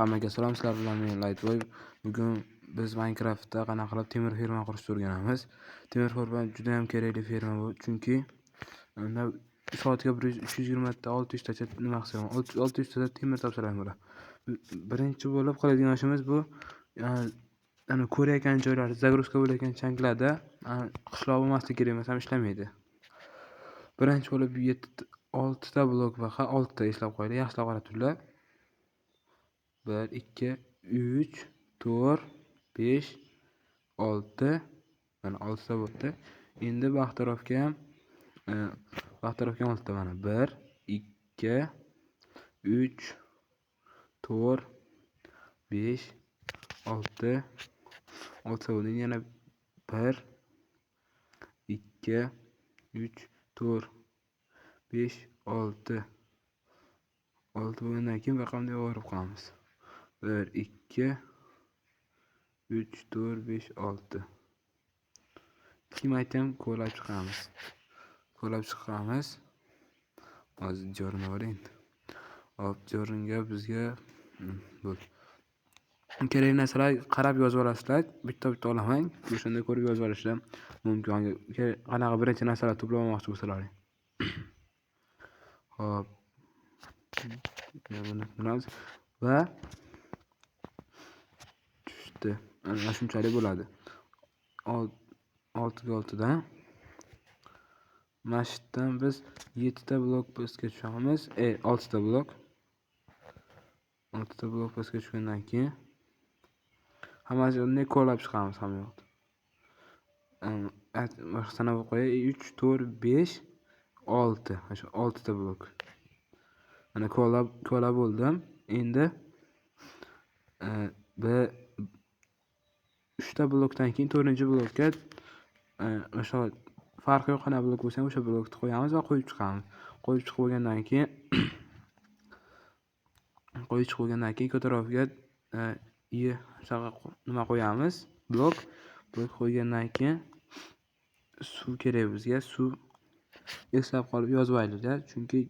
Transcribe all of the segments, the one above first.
Hammaga salom, sizlar bilan men Lightboy. Bugun biz Minecraftda qanaqa qilib temir ferma qurishni o'rganamiz. Temir ferma juda ham kerakli ferma bu, chunki unda soatga 320 ta 600 tacha nima qilsam 600 ta temir topsalarim bo'ladi. Birinchi bo'lib qiladigan ishimiz bu ana ko'rayotgan joylar, zagruzka bo'layotgan chanklarda qishloq bo'lmasligi kerak emas, ham ishlamaydi. Birinchi bo'lib 6 ta blok va 6 ta eslab qo'yinglar, yaxshilab qarab turinglar. 1 2 3 4 5 6 mana 6 ta bo'ldi. Endi bu tarafga ham 6 ta mana 1 2 3 4 5 6 6 bo'ldi. Yana 1 2 3 4 5 6 bo'lgandan keyin raqamni yuborib qo'yamiz. 1 2 3 4 5 6. Kim aytam ko'lab chiqamiz. Hozir jo'rni oling. Hop, jo'ringa bizga bu kerak narsalar qarab yozib olasizlar. Bitta olamang. O'shanda ko'rib yozib olishlar mumkin. Qanaqa birinchi narsalar to'plamoqchi bo'lsalaring. Hop. Buni qilamiz va tushdi. Ana shunchalik bo'ladi. 6 ga 6 dan mashitdan biz 7 ta blok pastga tushamiz. 6 ta blok. 6 ta blok pastga tushgandan keyin hammasini ko'lab chiqamiz hamma yoqda. Sanab qo'yay 3 4 5 6. O'sha 6 ta blok. Mana ko'lab bo'ldim. Endi 3 ta blokdan keyin 4-blokka o'sha farqi yo'q qana blok bo'lsa ham o'sha blokni qo'yamiz va qo'yib chiqamiz. Qo'yib chiqib bo'lgandan keyin ko'tarofga nima qo'yamiz? Blok qo'ygandan keyin suv kerak bizga. Suv eslab qolib yozib olaylik-da, chunki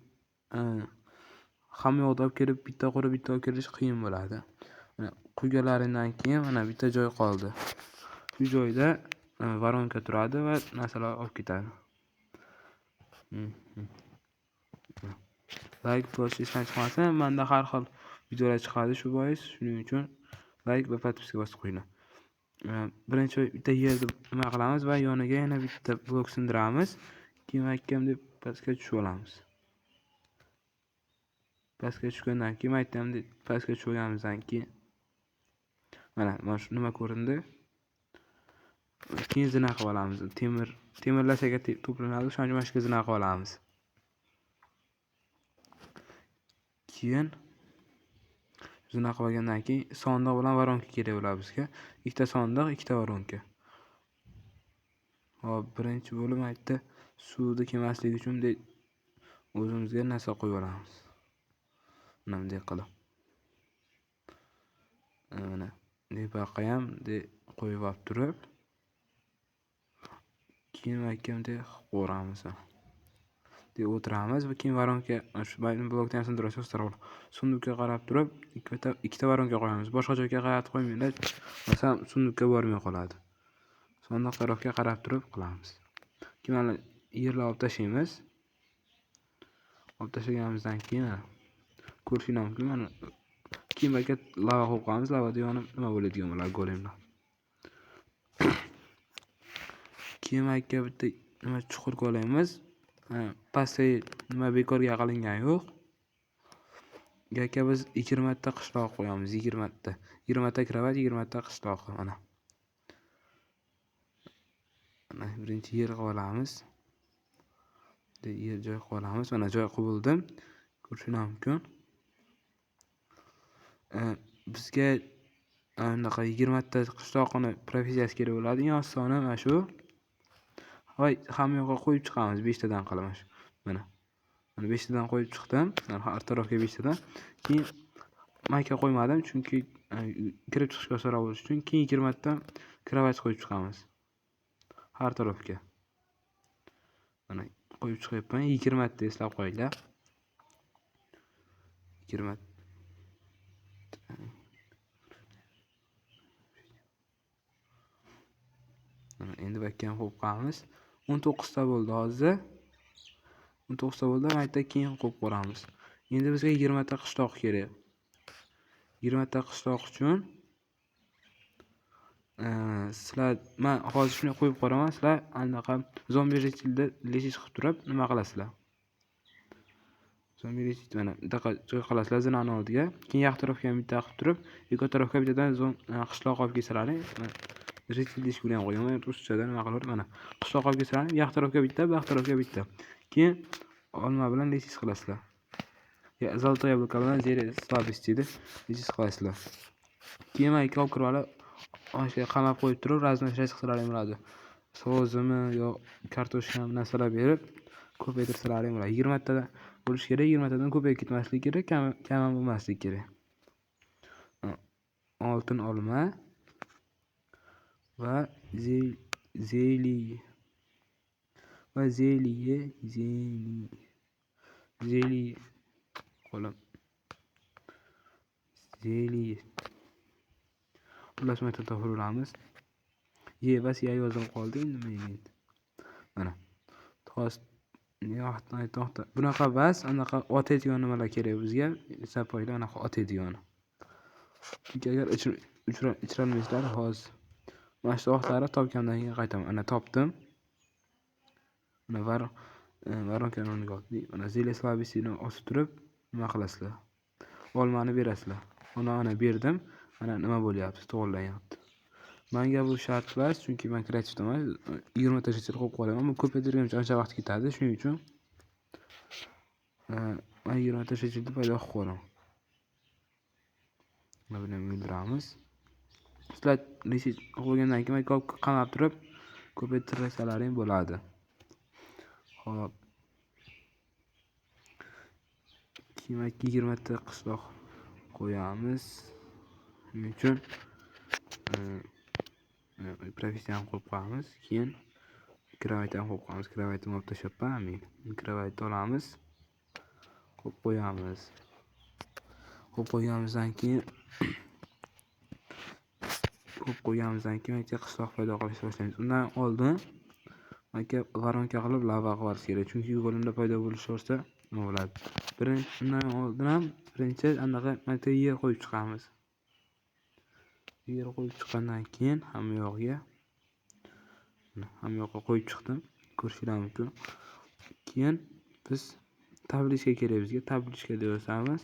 hamma yoqda olib kelib bitta qurib bitta olib kelish qiyin bo'ladi. Mana quyganlaringdan keyin mana bitta joy qoldi. Shu joyda varonka turadi va narsalar olib ketadi. Like bosishdan chiqmasin, menda har xil videolar chiqadi, shu bois shuning uchun like va podpiska bosib qo'yinglar. Birinchi bitta yerni nima qilamiz va yoniga yana bitta blok sindiramiz. Keyin hakkam deb pastga tushib olamiz. Pastga tushgandan keyin aytdimdek pastga tushganimizdan keyin mana shu nima ko'rindi. Keyin zina qilib olamiz. Temirlasaga to'planadi, o'shaning mashqa zina qilib olamiz. Keyin zina qilib olgandan keyin sondiq bilan varonka kerak bo'ladi bizga. Ikkita sondiq, ikkita varonka. Hop, birinchi bo'lib aytdi, suvni kelmasligi uchun o'zimizga narsa qo'yib olamiz. Mana bunday qilib. Mana depaqa ham qo'yib olib turib, keyin mahkamda qo'ramiz. O'tiramiz va keyin varonka shu blokdan ham sindirasiz tarafga. Sundukka qarab turib, ikkita varonka qo'yamiz. Boshqa joyga qarab qo'ymanglar. Masalan, sundukka bormay qoladi. Sondiq tarafga qarab turib qilamiz. Keyin mana yerni olib tashlaymiz. Olib tashlaganimizdan keyin ko'rishingiz mumkin. Mana keyin lava qo'yib qo'yamiz. Lavada yonib nima bo'ladigan bo'ladi, golemlar. Keyin bitta nima chuqur qo'yamiz. Pastda nima bekorga qilingan yo'q. Yoki biz 20 ta qishloq qo'yamiz, 20 ta. 20 ta kravat, 20 ta qishloq mana. Mana birinchi yer qilib olamiz. Yer joy qilib olamiz. Mana joy qildim. Ko'rishingiz mumkin. Bizga anaqa 20 ta qishloqni professiyasi kerak bo'ladi. Yon soni mana shu. Voy, hamma yoqqa qo'yib chiqamiz 5 tadan qilamiz. Mana 5 tadan qo'yib chiqdim. Har tarafga 5 tadan. Keyin mayka qo'ymadim chunki kirib chiqishga osonroq bo'lishi uchun. Keyin 20 ta kravat qo'yib chiqamiz. Har tarafga. Mana qo'yib chiqyapman. 20 ta eslab qo'yinglar. 20 endi bu yerga ham qo'yib qo'yamiz. 19 ta bo'ldi hozir. 19 ta bo'ldi. Mayda keyin qo'yib ko'ramiz. Endi bizga 20 ta qishloq kerak. 20 ta qishloq uchun sizlar men hozir shuni qo'yib qo'yaman. Sizlar anaqa zombi retilda lechish qilib turib nima qilasizlar? Zombi retit mana bunaqa joy qilasizlar zinani oldiga. Keyin yoq tarafga ham bitta qilib turib, yo'q tarafga bittadan qishloq olib kelsalaring. Retil deshkuni ham qo'yaman. Ruschadan nima qilib mana qishloq olib kelsalaring, yoq tarafga bitta, bu yoq tarafga bitta. Keyin olma bilan lechish qilasizlar. Ya zoltoy yabloko bilan zeri slabist edi. Lechish qilasizlar. Keyin mana ikki olib kirib olib Oshga qamab qo'yib turib, raznashlash qilsalaring bo'ladi. Sozimi yo kartoshka narsalar berib, ko'paytirsalaring bo'ladi. 20 ta bo'lish kerak, 20 tadan ko'payib ketmasligi kerak, kam ham bo'lmasligi kerak. Oltin olma va zeli qo'lim. Zeli Xullas men topib Ye bas ya yozib qoldi nima endi. Mana. Tost to'xta. Bunaqa bas, anaqa otadigan nimalar kerak bizga. Sapoylar anaqa otadigan. Chunki agar ichirolmaysizlar hozir. Mana shu oqlari topgandan keyin qaytaman. Ana topdim. Mana varonkani o'rniga oldim. Mana Zeleslavisini osib turib nima qilasizlar? Olmani berasizlar. Ana berdim. Mana nima bo'lyapti? To'g'irlanyapti. Menga bu shart emas, chunki men kreativdaman. 20 ta shekil qo'yib qo'yaman. Bu ko'paytirgancha ancha vaqt ketadi, shuning uchun men 20 ta shekelni paydo qilib qo'yaman. Mana buni o'ldiramiz. Sizlar lechish qo'ygandan keyin qamab turib ko'paytirsalaring bo'ladi. Xo'p. Keyin 20 ta qishloq qo'yamiz. Shuning uchun profession qo'yib qo'yamiz. Keyin kravat ham qo'yib qo'yamiz. Kravatni olib tashlabman. Kravatni olamiz. Qo'yib qo'yamiz. Qo'yib qo'yganimizdan keyin aka qishloq paydo qilishni boshlaymiz. Undan oldin aka varonka qilib lava qilish kerak. Chunki yo'limda paydo bo'lish bo'lsa nima bo'ladi? Undan oldin ham birinchi anaqa yer qo'yib chiqamiz. Yer qo'yib chiqqandan keyin hamma yoqqa qo'yib chiqdim. Ko'rishingiz mumkin. Keyin biz tablishka kerak bizga. Tablishka deb yozamiz.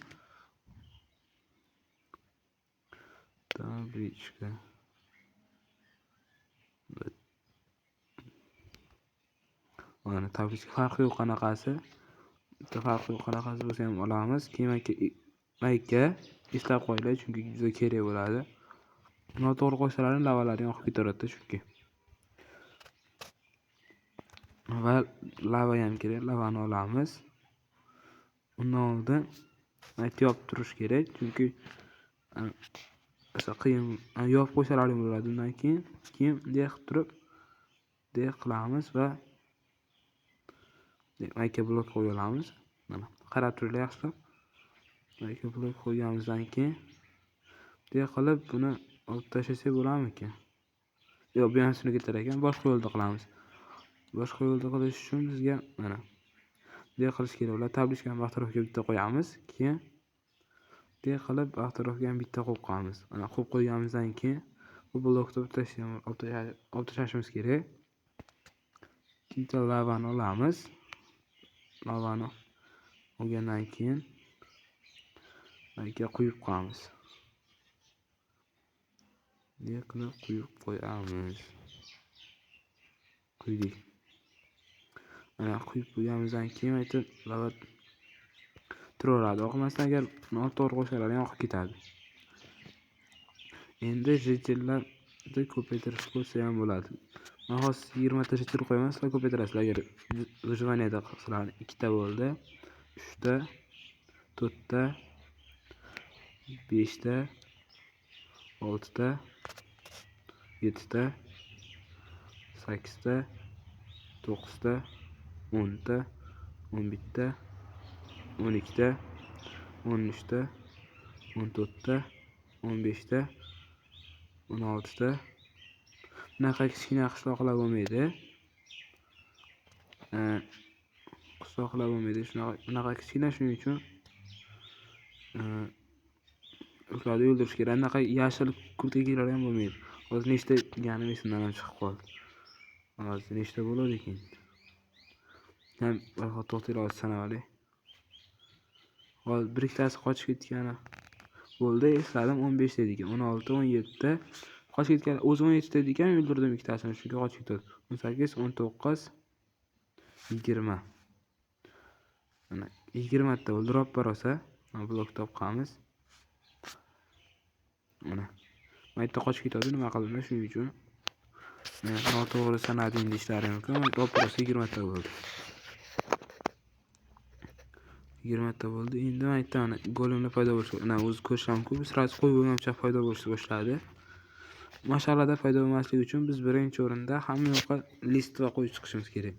Tablishka. Mana tablishka farqi yo'q qanaqasi. Farqi yo'q qanaqasi bo'lsa ham olamiz. Keyin mayka eslab qo'yinglar, chunki juda kerak bo'ladi. Noto'g'ri qo'shsalaring lavalarni yoqib ketaveradi chunki. Va lava ham kerak. Lavani olamiz. Undan oldin yopib turish kerak, chunki qiyin yopib qo'ysalaring bo'ladi. Undan keyin bunday qilib turib qilamiz va mayka blok qo'yib olamiz. Mana qarab turinglar yaxshilab. Mayka blok qo'yganimizdan keyin bunday qilib buni olib tashlasak bo'ladimi-ki? Yo'q, bu yoqni ketar ekan. Boshqa yo'lda qilamiz. Boshqa yo'lda qilish uchun bizga mana bunday qilish kerak bo'ladi. Tablishkani bu tarafga bitta qo'yamiz. Keyin bunday qilib bu tarafga ham bitta qo'yib qo'yamiz. Mana qo'yib qo'yganimizdan keyin bu blokni olib tashlashimiz kerak. Bitta lavani olamiz. Lavani olgandan keyin mayka quyib qo'yamiz. Bunday qilib quyib qo'yamiz. Quydik. Mana quyib qo'yganimizdan keyin lava turaveradi. Oqmasdan agar noto'g'ri qo'shsalaring oqib ketadi. Endi jetellarni ko'paytirish bo'lsa ham bo'ladi. Men hozir 20 ta jetel qo'yaman, sizlar ko'paytirasizlar. Agar выживаниеda qilsalar 2 ta bo'ldi, 3 ta, 4 ta, 5 ta, 6 ta, 7 ta, 8 ta, 9 ta, 10 ta, 11 ta, 12 ta, 13 ta, 14 ta, 15 ta, 16 ta. bunaqa kichkina qishloqlar bo'lmaydi. Qishloqlar bo'lmaydi. Bunaqa kichkina, shuning uchun ularni o'ldirish kerak. Anaqa yashil kurtka kiyimlar ham bo'lmaydi. Hozir nechta ganim esimdan ham chiqib qoldi. Hozir nechta bo'ladi ekan? Ham to'xtaylar sanavali. Hozir bir ikkitasi qochib ketgani bo'ldi. Esladim 15 dedi ekan. 16, 17 qochib ketgan. O'zi 17 dedi ekan, o'ldirdim ikkitasini, chunki qochib ketdi. 18, 19, 20. Mana 20 ta o'ldirib borsa, blok topamiz. Mana maytda qochib ketadi, nima qildim shuning uchun. Men noto'g'ri sanading deyishlari mumkin. Olib borsa 20 ta bo'ldi. 20 ta bo'ldi. Endi maytda mana golemlar paydo bo'lsa, ana o'zi ko'rshamku, sirasi qo'y bo'lmamcha paydo bo'lishni boshladi. Mash'alada paydo bo'lmasligi uchun biz birinchi o'rinda hamma yoqqa list va qo'yib chiqishimiz kerak.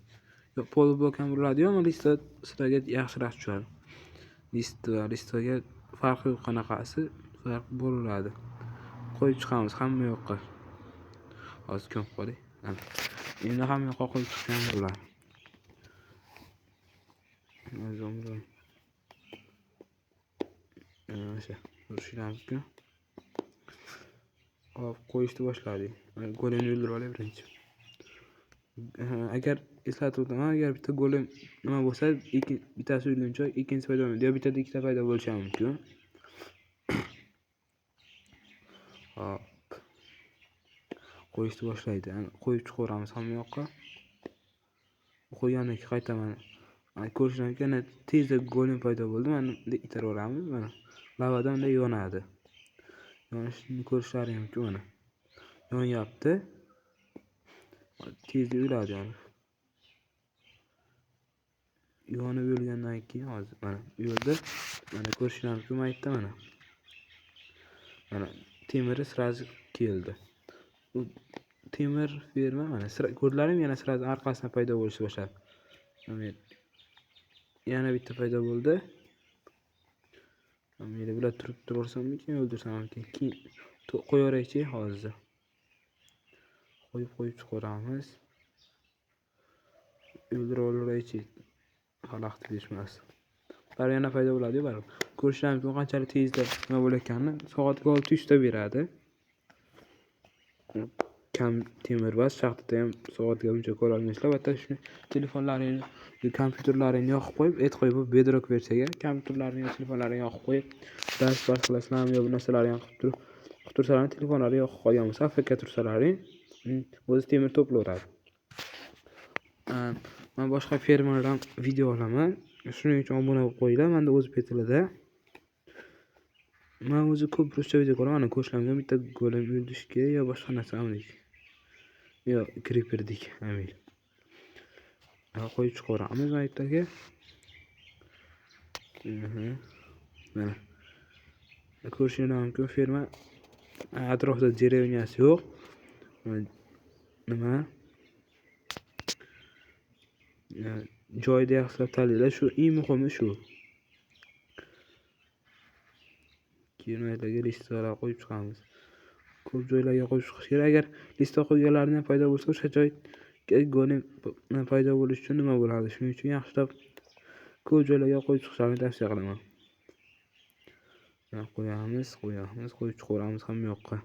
Yo poliblok ham bo'ladi, ammo listda sizlarga yaxshiroq tushadi. Listaga farqi yo'q, qanaqasi farq bo'ladi. Qo'yib chiqamiz hamma yoqqa. Hozir ko'p qolay. Endi hamma yoqqa qo'yib chiqsam bo'ladi. O'sha urishlamiz-ku. Hop, qo'yishni boshladik. Golemni o'ldirib olay birinchi. Agar eslatib o'taman, agar bitta golem nima bo'lsa, bittasi o'lguncha ikkinchisi paydo bo'lmaydi. Yo bittada ikkita paydo bo'lishi mumkin. Hop. Qo'yishni boshlaydi. Qo'yib chiqaramiz hamma yoqqa. Qo'ygandan keyin qaytaman. Ko'rishingizki, tezda golem paydo bo'ldi. Mana itaveramiz. Mana lavadan yonadi. Yonishini ko'rishlaring mumkin mana. Yonyapti. Tezda o'ladi yani. Yonib o'lgandan keyin hozir mana o'ldi. Mana ko'rishlaring mumkin maytda mana. Mana temiri sirasi keldi. Bu temir ferma mana ko'rlarim yana sirasi orqasidan paydo bo'lishni boshladi. Yana bitta paydo bo'ldi. Meni bular turib turarsammikin, o'ldirsammikin? Keyin qo'yaveraychi hozir. Qo'yib chiqaramiz. O'ldirib olaraychi. Xalaqit berishmas. Ular yana paydo bo'ladi-yu baribir. Ko'rishlarim mumkin qanchalik tezda nima bo'layotganini. Soatga 600 ta beradi. Kam temir bas, shaxtada ham soatga buncha ko'ra olmaysizlar. Albatta shuni telefonlaringizni, kompyuterlaringizni yoqib qo'yib, qo'yib bedrock versiyaga kompyuterlaringizni, telefonlaringizni yoqib qo'yib, dars qilasizlarmi yo bu narsalarni qilib tursalarni telefonlaringizni yoqib qo'ygan bo'lsa, AFK tursalaring o'zi temir to'playveradi. Men boshqa fermalardan video olaman. Shuning uchun obuna bo'lib qo'yinglar. Menda o'zbek tilida. Men o'zi ko'p ruscha video ko'raman. Ana ko'rishlarga bitta golem o'ldishga yo boshqa narsamdik. Yo creeperdik, amil. Qo'yib chiqaramiz aytdagi. Mana. Ko'rishingiz mumkin ferma atrofida deravyasi yo'q. Nima? Joyda yaxshilab tanlaylar. Shu eng muhimi shu. Kinolarga listalar qo'yib chiqamiz. Ko'p joylarga qo'yib chiqish kerak. Agar lista qo'yganlarning paydo bo'lsa, o'sha joy golem paydo bo'lish uchun nima bo'ladi? Shuning uchun yaxshilab ko'p joylarga qo'yib chiqishni tavsiya qilaman. Qo'yamiz, qo'yib chiqaramiz hamma yoqqa.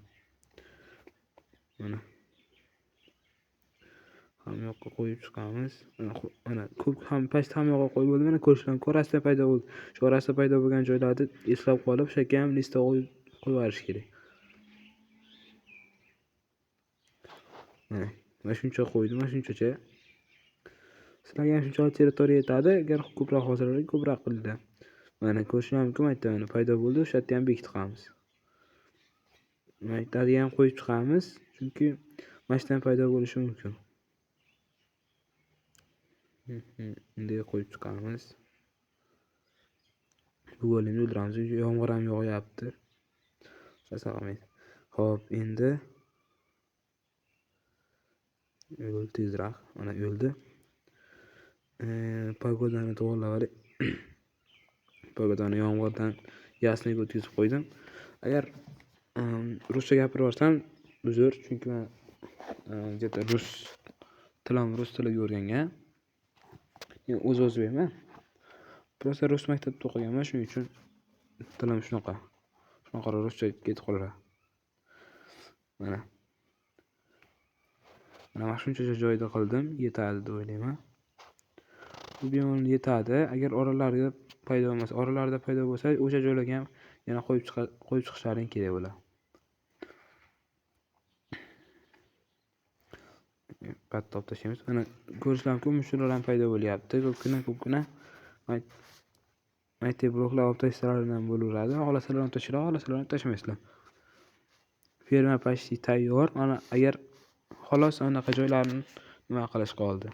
Mana. Hamma yoqqa qo'yib chiqamiz. Mana ko'p ham past hamma yoqqa qo'yib bo'ldi. Mana ko'rishlar orasida paydo bo'ldi. Shu orasida paydo bo'lgan joylarni eslab qolib, shaka ham lista qo'yib qo'yarish kerak. Mana shuncha qo'ydim, mana shunchacha. Sizlarga ham shuncha territoriya yetadi. Agar ko'proq hozirlik ko'proq qilinglar. Mana ko'rishlar mumkin aytdim, paydo bo'ldi. O'sha yerda ham bekitib qo'yamiz. Maytlarga ham qo'yib chiqamiz, chunki mashdan paydo bo'lishi mumkin. Bunday qo'yib chiqamiz. Bu golemni o'ldiramiz. Yomg'ir ham yog'yapti. Qasaqamaydi. Xo'p, endi o'ldi tezroq. Mana o'ldi. Pagodani to'g'rilab Pagodani yomg'irdan yasniga o'tkazib qo'ydim. Agar ruscha gapirib yuborsam uzr, chunki men где-то rus tilimni o'rgangan. Men o'z o'zbekman. Просто rus maktabida o'qiganman, shuning uchun tilim shunaqa. Shunaqa ruscha ketib qolaveradi. Mana mana shuncha joyda qildim, yetadi deb o'ylayman. Bu bemalol yetadi. Agar oralarida paydo bo'lsa, o'sha joylarga ham yana qo'yib chiqishlaring kerak bo'ladi. Bitta olib tashlaymiz. Mana ko'rishlar mumkin, mushuklar ham paydo bo'lyapti. Ko'pgina aytib bloklar olib tashlaringlar bo'laveradi. Xohlasalar ham tashlaydilar, xohlasalar ham tashlamaysizlar. Ferma почти tayyor. Mana agar xolos anaqa joylarni nima qilish qoldi.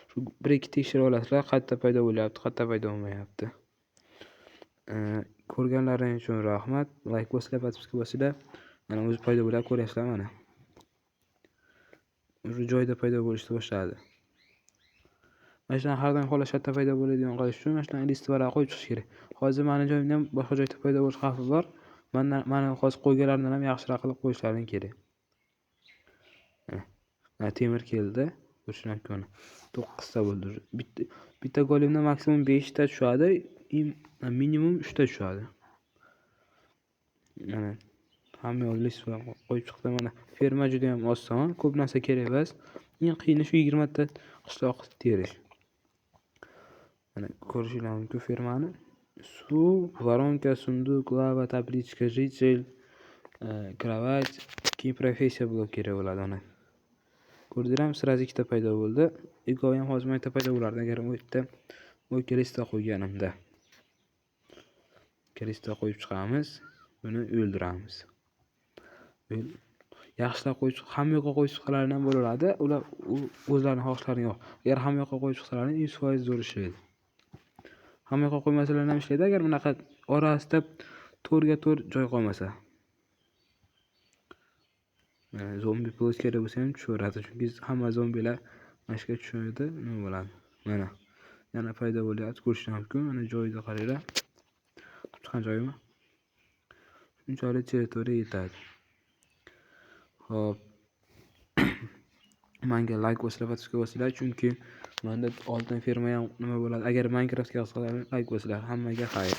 Shu 1-2 tekshirib olasizlar, qayerda paydo bo'lyapti, qayerda paydo bo'lmayapti. Ko'rganlaringiz uchun rahmat. Like bosinglar, podpiska bosinglar. Mana o'zi paydo bo'lib ko'ryapsizlar mana. Shu joyda paydo bo'lishni boshladi. Mana shundan har doim xolos shatda paydo bo'ladigan qilish uchun mana shundan list varaq qo'yib chiqish kerak. Hozir meni joyimda ham boshqa joyda paydo bo'lish xavfi bor. Mana hozir qo'yganlarimdan ham yaxshiroq qilib qo'yishlaring kerak. Mana temir keldi. Ko'rishlar mumkin. 9 ta bo'ldi. Bitta golimda maksimum 5 ta tushadi, minimum 3 ta tushadi. Mana hamma list bilan qo'yib chiqdim. Mana ferma juda ham oson, ko'p narsa kerak emas. Eng qiyini shu 20 ta qishloq terish. Mana ko'rishlar mumkin fermani. Suv, воронка, сундук, lava, tablichka, житель, кровать, keyin professiya blok kerak bo'ladi ona. Ko'rdinglarmi? Sразу ikkita paydo bo'ldi. Ikkovi ham hozir maktab paydo bo'lardi agar u yerda listda qo'yganimda. Listda qo'yib chiqamiz, buni o'ldiramiz. Yaxshilab qo'yib hamma yoqqa qo'yib chiqsalaring ham bo'laveradi. Ular o'zlarining xohishlariga yo'q. Agar hamma yoqqa qo'yib chiqsalaring 100% zo'r ishlaydi. Hamma yoqqa qo'ymasalar ham ishlaydi, agar bunaqa orasida to'rga to'r joy qolmasa. Zombi plus kerak bo'lsa ham tushaveradi, chunki hamma zombilar mashqa tushadi, nima bo'ladi. Mana yana paydo bo'lyapti, ko'rishlar mumkin. Mana joyida qaranglar. Chiqqan joyimi? Shunchalik territoriya yetadi. Xo'p. Menga like bosinglar, podpiska bosinglar, chunki menda oltin ferma ham nima bo'ladi. Agar Minecraftga qiziqsalaring like bosinglar. Hammaga xayr.